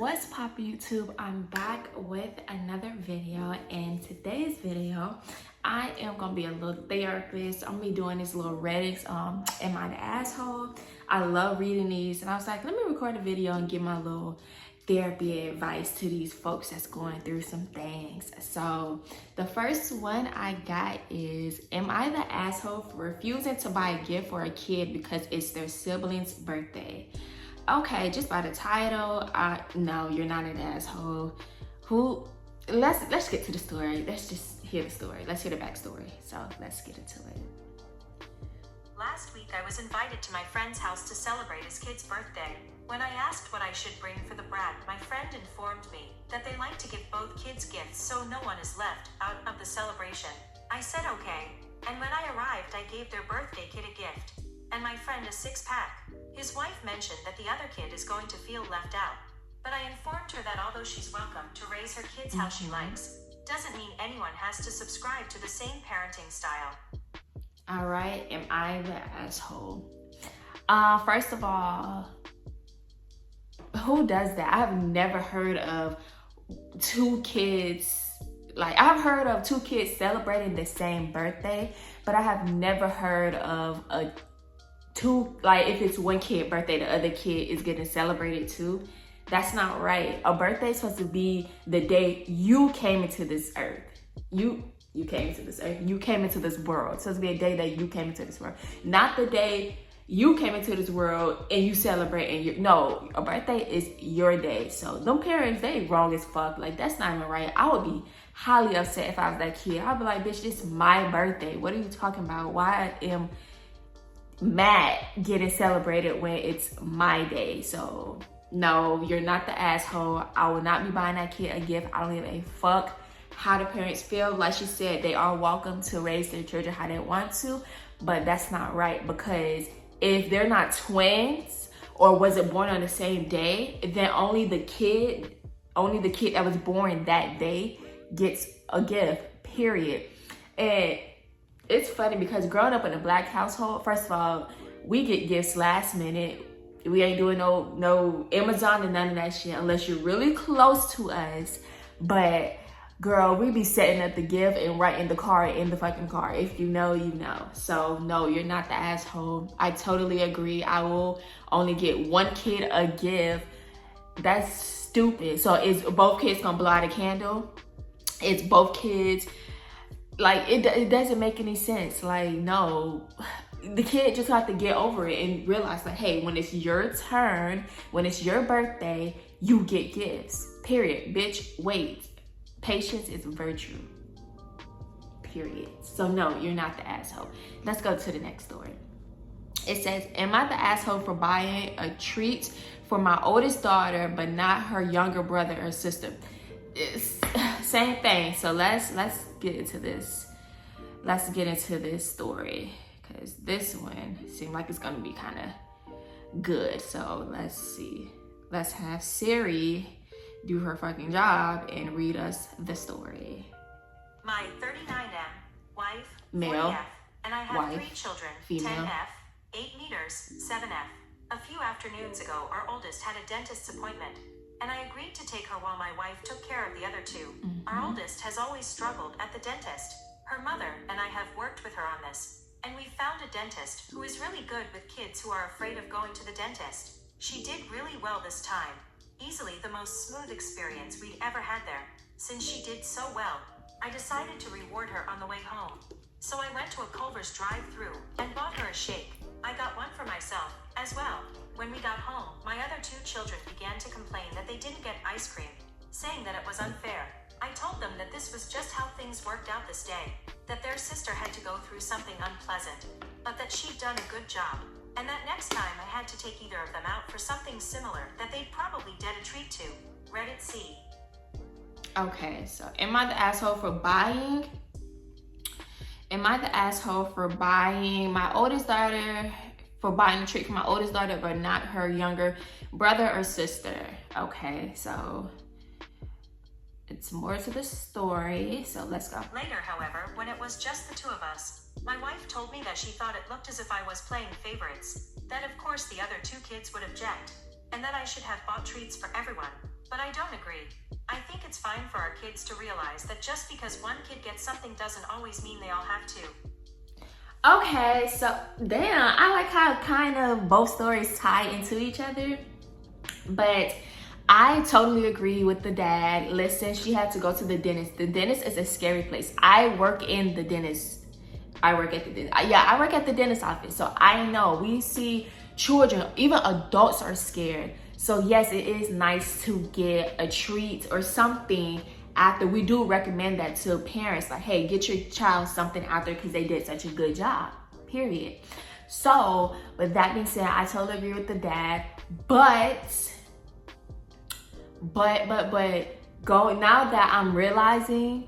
What's poppin' YouTube? I'm back with another video. In today's video, I am gonna be a little therapist. I'm gonna be doing these little Reddits. Am I the asshole? I love reading these, and I was like, let me record a video and give my little therapy advice to these folks that's going through some things. So the first one I got is, am I the asshole for refusing to buy a gift for a kid because it's their sibling's birthday? Okay, just by the title, no, you're not an asshole. Let's get to the story. Let's just hear the story. Let's hear the backstory. So let's get into it. Last week, I was invited to my friend's house to celebrate his kid's birthday. When I asked what I should bring for the brat, my friend informed me that they like to give both kids gifts so no one is left out of the celebration. I said okay, and when I arrived, I gave their birthday kid a gift, and my friend a 6-pack. His wife mentioned that the other kid is going to feel left out, but I informed her that although she's welcome to raise her kids how she likes, doesn't mean anyone has to subscribe to the same parenting style. All right, am I the asshole? First of all, who does that? I've never heard of two kids. Like, I've heard of two kids celebrating the same birthday, but I have never heard of if it's one kid birthday, the other kid is getting celebrated too. That's not right. A birthday is supposed to be the day you came into this earth. You came into this earth. You came into this world. It's supposed to be a day that you came into this world. Not the day you came into this world and you celebrate and no, a birthday is your day. So them parents, they wrong as fuck. Like, that's not even right. I would be highly upset if I was that kid. I'd be like, bitch, this is my birthday. What are you talking about? Why am mad getting celebrated when it's my day? So no, you're not the asshole. I will not be buying that kid a gift. I don't give a fuck how the parents feel. Like she said, they are welcome to raise their children how they want to, but that's not right, because if they're not twins or wasn't born on the same day, then only the kid that was born that day gets a gift, period. And it's funny because growing up in a Black household, first of all, we get gifts last minute. We ain't doing no Amazon and none of that shit unless you're really close to us. But girl, we be setting up the gift and writing the card in the fucking car. If you know, you know. So no, you're not the asshole. I totally agree. I will only get one kid a gift. That's stupid. So is both kids gonna blow out a candle? It's both kids. Like, it doesn't make any sense. Like, no, the kid just have to get over it and realize, like, hey, when it's your turn, when it's your birthday, you get gifts, period. Bitch, wait. Patience is a virtue, period. So no, you're not the asshole. Let's go to the next story. It says, am I the asshole for buying a treat for my oldest daughter but not her younger brother or sister? It's same thing. So let's get into this. Let's get into this story, because this one seemed like it's gonna be kind of good. So let's see. Let's have Siri do her fucking job and read us the story. My 39M, wife, Male, 40F, and I have wife, 3 children, female. 10F, 8 meters, 7F. A few afternoons ago, our oldest had a dentist's appointment, and I agreed to take her while my wife took care of the other 2. Our oldest has always struggled at the dentist. Her mother and I have worked with her on this, and we found a dentist who is really good with kids who are afraid of going to the dentist. She did really well this time. Easily the most smooth experience we'd ever had there. Since she did so well, I decided to reward her on the way home. So I went to a Culver's drive-thru and bought her a shake. I got one for myself as well. When we got home, my other 2 children began to complain that they didn't get ice cream, saying that it was unfair. I told them that this was just how things worked out this day, that their sister had to go through something unpleasant, but that she'd done a good job, and that next time I had to take either of them out for something similar that they'd probably get a treat to. Reddit C. Okay, so am I the asshole for buying? Am I the asshole for buying my oldest daughter, for buying a treat for my oldest daughter, but not her younger brother or sister? Okay, so it's more to the story, so let's go. Later, however, when it was just the 2 of us, my wife told me that she thought it looked as if I was playing favorites, that of course the other 2 kids would object, and that I should have bought treats for everyone. But I don't agree. I think it's fine for our kids to realize that just because one kid gets something doesn't always mean they all have to. Okay, so damn, I like how kind of both stories tie into each other. But I totally agree with the dad. Listen, she had to go to the dentist. The dentist is a scary place. I work in the dentist. I work at the dentist. Yeah, I work at the dentist office. So I know we see children, even adults are scared. So yes, it is nice to get a treat or something after. We do recommend that to parents, like, hey, get your child something after because they did such a good job, period. So with that being said, I totally agree with the dad, but go now that I'm realizing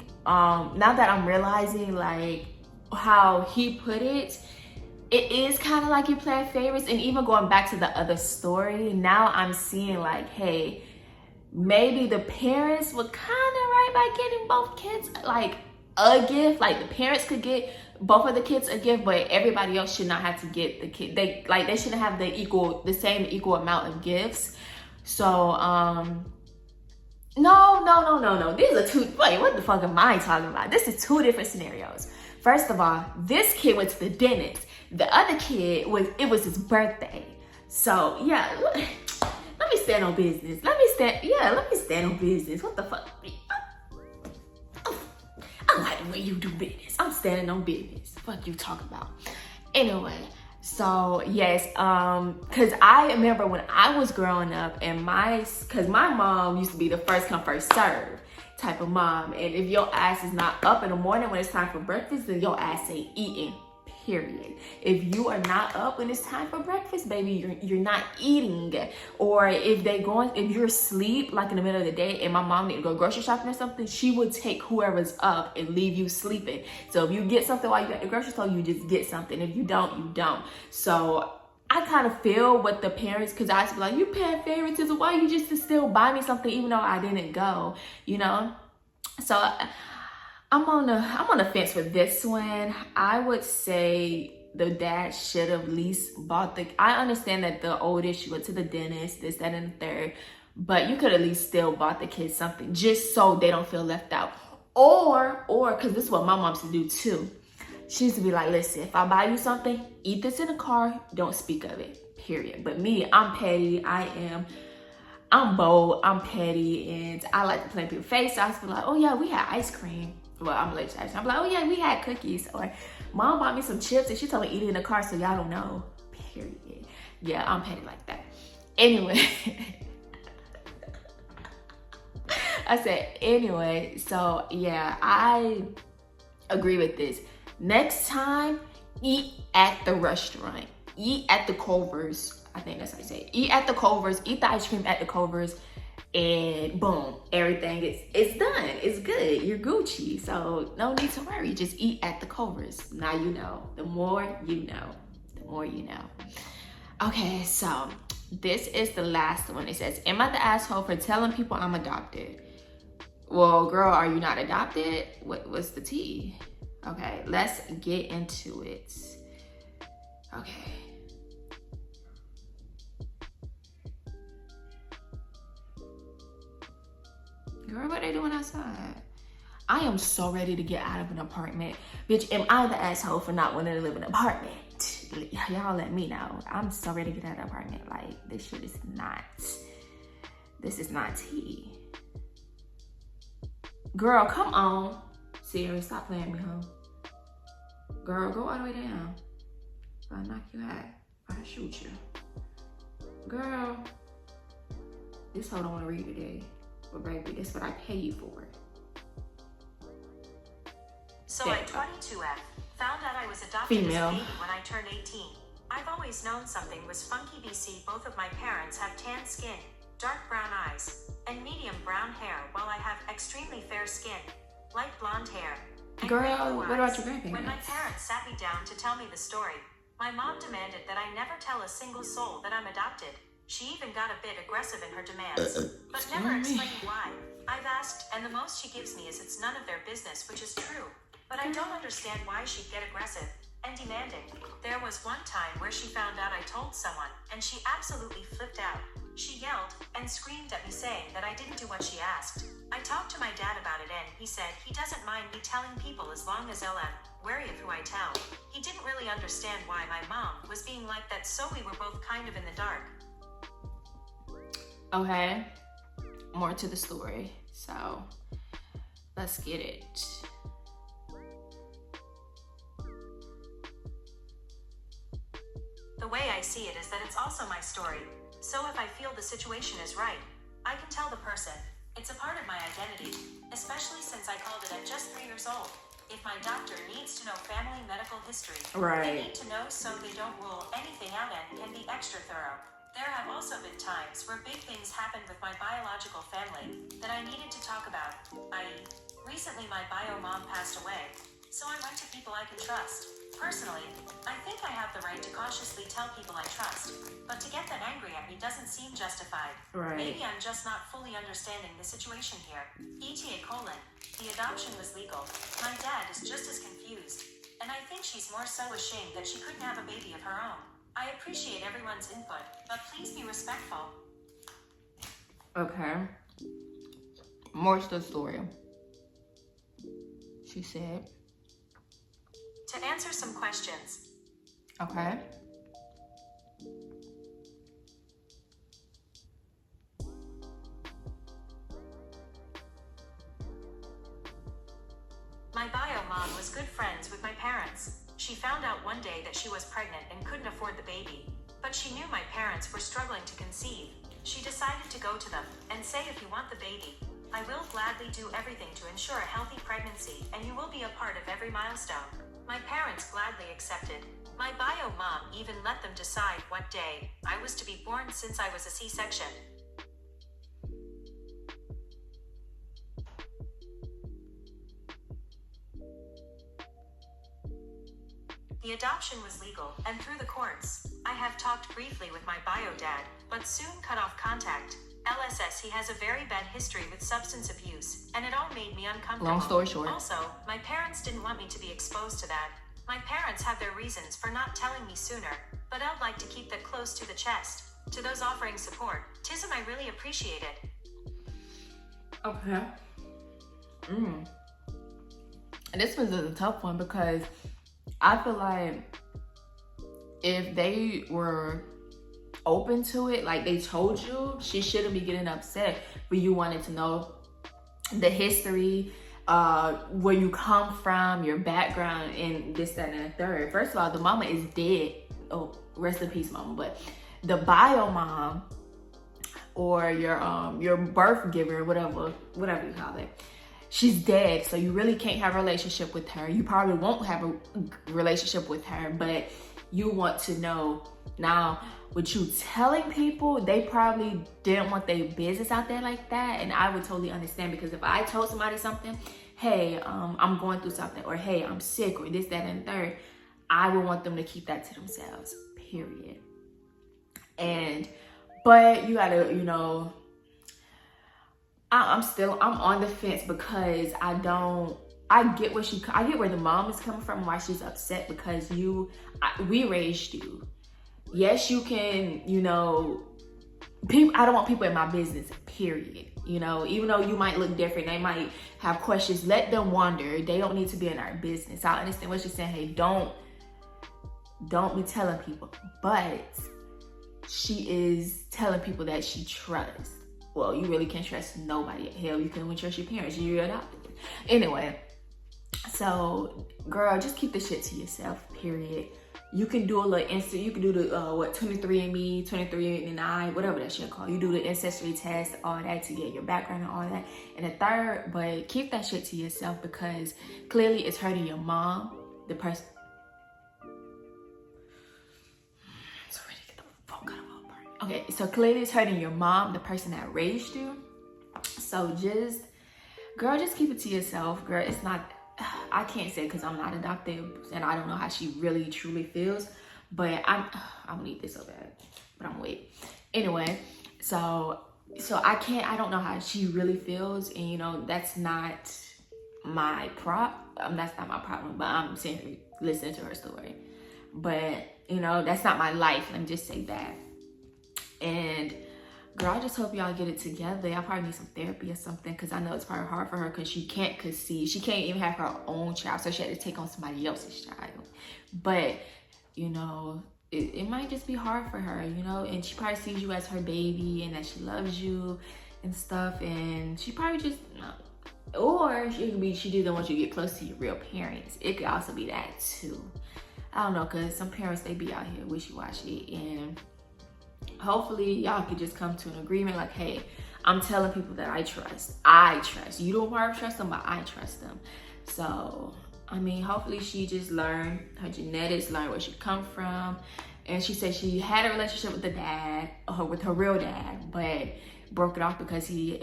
like how he put it, it is kind of like you playing favorites. And even going back to the other story, now I'm seeing like, hey, maybe the parents were kind of right by getting both kids like a gift. Like the parents could get both of the kids a gift, but everybody else should not have to get the kid. They shouldn't have the same equal amount of gifts. So no. These are two. Wait, what the fuck am I talking about? This is two different scenarios. First of all, this kid went to the dentist. The other kid was his birthday. So yeah, let me stand on business. Let me stand on business. What the fuck? I like the way you do business. I'm standing on business. Fuck you talking about. Anyway, so yes, cause I remember when I was growing up and cause my mom used to be the first come first serve type of mom. And if your ass is not up in the morning when it's time for breakfast, then your ass ain't eating. Period. If you are not up when it's time for breakfast, baby, you're not eating. Or if you're asleep, like in the middle of the day, and my mom need to go grocery shopping or something, she would take whoever's up and leave you sleeping. So if you get something while you're at the grocery store, you just get something. If you don't, you don't. So I kind of feel what the parents, because I used to be like, you paying favoritism, why you just still buy me something even though I didn't go, you know? So I'm on the fence with this one. I would say the dad should have at least bought I understand that the oldest, she went to the dentist, this, that, and the third, but you could at least still bought the kids something just so they don't feel left out. Or, because this is what my mom used to do too. She used to be like, listen, if I buy you something, eat this in the car, don't speak of it, period. But me, I'm petty, I'm bold, I'm petty, and I like to play in people's face. So I used to be like, oh yeah, we had ice cream. Well, I'm allergic to ice cream. I'm like, oh yeah, we had cookies. Or mom bought me some chips and she told me eat it in the car so y'all don't know, period. Yeah, I'm petty like that. Anyway. I said, anyway, so yeah, I agree with this. Next time, eat at the restaurant. Eat at the Culver's. I think that's how you say it. Eat at the Culver's. Eat the ice cream at the Culver's. And boom, everything is done. It's good. You're Gucci. So no need to worry. Just eat at the Culver's. Now you know. The more you know. The more you know. Okay, so this is the last one. It says, am I the asshole for telling people I'm adopted? Well, girl, are you not adopted? What's the tea? Okay, let's get into it. Okay. Girl, what are they doing outside? I am so ready to get out of an apartment. Bitch, am I the asshole for not wanting to live in an apartment? Y'all let me know. I'm so ready to get out of the apartment. Like, this is not tea. Girl, come on. Siri, stop playing me, huh? Girl, go all the way down. If I knock you out, I'll shoot you. Girl, this hoe don't want to read today. But baby, this is what I pay you for. So at 22F, found out I was adopted as a baby when I turned 18. I've always known something was funky BC. Both of my parents have tan skin, dark brown eyes, and medium brown hair, while I have extremely fair skin, light blonde hair, and girl, gray blue what eyes. about your grandparents? When my parents sat me down to tell me the story, my mom demanded that I never tell a single soul that I'm adopted. She even got a bit aggressive in her demands, but never explaining why. I've asked, and the most she gives me is it's none of their business, which is true. But I don't understand why she'd get aggressive and demanding. There was one time where she found out I told someone, and she absolutely flipped out. She yelled and screamed at me saying that I didn't do what she asked. I talked to my dad about it and he said he doesn't mind me telling people as long as I'm wary of who I tell. He didn't really understand why my mom was being like that, so we were both kind of in the dark. Okay, more to the story. So let's get it. The way I see it is that it's also my story. So if I feel the situation is right, I can tell the person. It's a part of my identity, especially since I called it at just 3 years old. If my doctor needs to know family medical history, they need to know so they don't rule anything out and can be extra thorough. There have also been times where big things happened with my biological family that I needed to talk about, i.e., recently my bio mom passed away, so I went to people I can trust. Personally, I think I have the right to cautiously tell people I trust, but to get that angry at me doesn't seem justified. Maybe I'm just not fully understanding the situation here. ETA: the adoption was legal. My dad is just as confused, and I think she's more so ashamed that she couldn't have a baby of her own. I appreciate everyone's input, but please be respectful. Okay. More to the story. She said. To answer some questions. Okay. My bio mom was good friends with my parents. She found out one day that she was pregnant and couldn't afford the baby, but she knew my parents were struggling to conceive. She decided to go to them and say, if you want the baby, I will gladly do everything to ensure a healthy pregnancy and you will be a part of every milestone. My parents gladly accepted. My bio mom even let them decide what day I was to be born since I was a C-section. The adoption was legal and through the courts. I have talked briefly with my bio dad, but soon cut off contact. LSS, he has a very bad history with substance abuse, and it all made me uncomfortable. Long story short. Also, my parents didn't want me to be exposed to that. My parents have their reasons for not telling me sooner, but I'd like to keep that close to the chest. To those offering support, Tism, I really appreciate it. Okay. And this was a tough one because I feel like if they were open to it, like they told you, she shouldn't be getting upset, but you wanted to know the history, where you come from, your background, and this, that, and the third. First of all, the mama is dead. Oh, rest in peace, mama. But the bio mom, or your birth giver, whatever you call it, she's dead. So you really can't have a relationship with her. You probably won't have a relationship with her, but you want to know. Now, with you telling people, they probably didn't want their business out there like that, and I would totally understand, because if I told somebody something, hey, I'm going through something, or hey, I'm sick, or this, that, and the third, I would want them to keep that to themselves, period. But you gotta, I'm on the fence, because I get where the mom is coming from, why she's upset, because we raised you. Yes, you can, I don't want people in my business, period. Even though you might look different, they might have questions, let them wonder. They don't need to be in our business. I understand what she's saying. Hey, don't be telling people. But she is telling people that she trusts. Well, you really can't trust nobody. Hell, you can't even trust your parents. You're adopted. Anyway, so girl, just keep the shit to yourself, period. You can do a little you can do the 23andMe, 23andI, whatever that shit called. You do the ancestry test, all that, to get your background and all that. And the third, but keep that shit to yourself, because clearly it's hurting your mom, the person. Sorry to get the fuck out of my brain. Okay, so clearly it's hurting your mom, the person that raised you. So just keep it to yourself, girl. It's not. I can't say, because I'm not adopted and I don't know how she really truly feels, but I'm gonna need this so bad, but I'm gonna wait. Anyway, so I don't know how she really feels, and that's not my that's not my problem, but I'm simply listening to her story. But that's not my life, let me just say that. And girl, I just hope y'all get it together. Y'all probably need some therapy or something, because I know it's probably hard for her because she can't conceive. She can't even have her own child, so she had to take on somebody else's child. But, you know, it might just be hard for her, you know, and she probably sees you as her baby and that she loves you and stuff, and she probably just, or it could be she doesn't want you to get close to your real parents. It could also be that too. I don't know, because some parents, they be out here wishy-washy, and hopefully y'all could just come to an agreement like, hey, I'm telling people that I trust. You don't want to trust them, but I trust them. So, I mean, hopefully she just learned her genetics, learned where she come from. And she said she had a relationship with the dad, with her real dad, but broke it off because he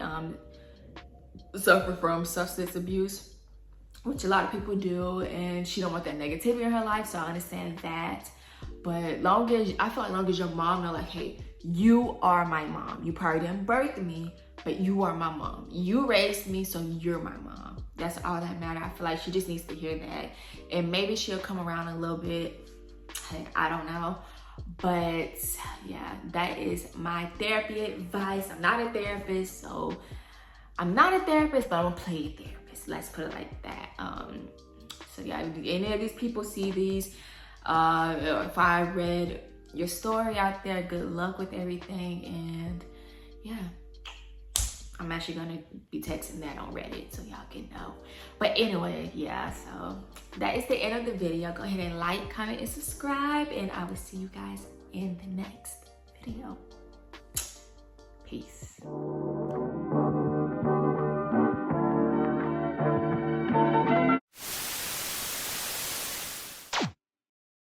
suffered from substance abuse, which a lot of people do, and she don't want that negativity in her life, so I understand that. But I feel like long as your mom know, like, hey, you are my mom. You probably didn't birth me, but you are my mom. You raised me, so you're my mom. That's all that matters. I feel like she just needs to hear that. And maybe she'll come around a little bit. Hey, I don't know. But yeah, that is my therapy advice. I'm not a therapist, but I'm gonna play a therapist. Let's put it like that. So yeah, if any of these people see these, if I read your story out there, good luck with everything. And yeah, I'm actually gonna be texting that on Reddit so y'all can know. But anyway, yeah, so that is the end of the video. Go ahead and like, comment, and subscribe, and I will see you guys in the next video. Peace.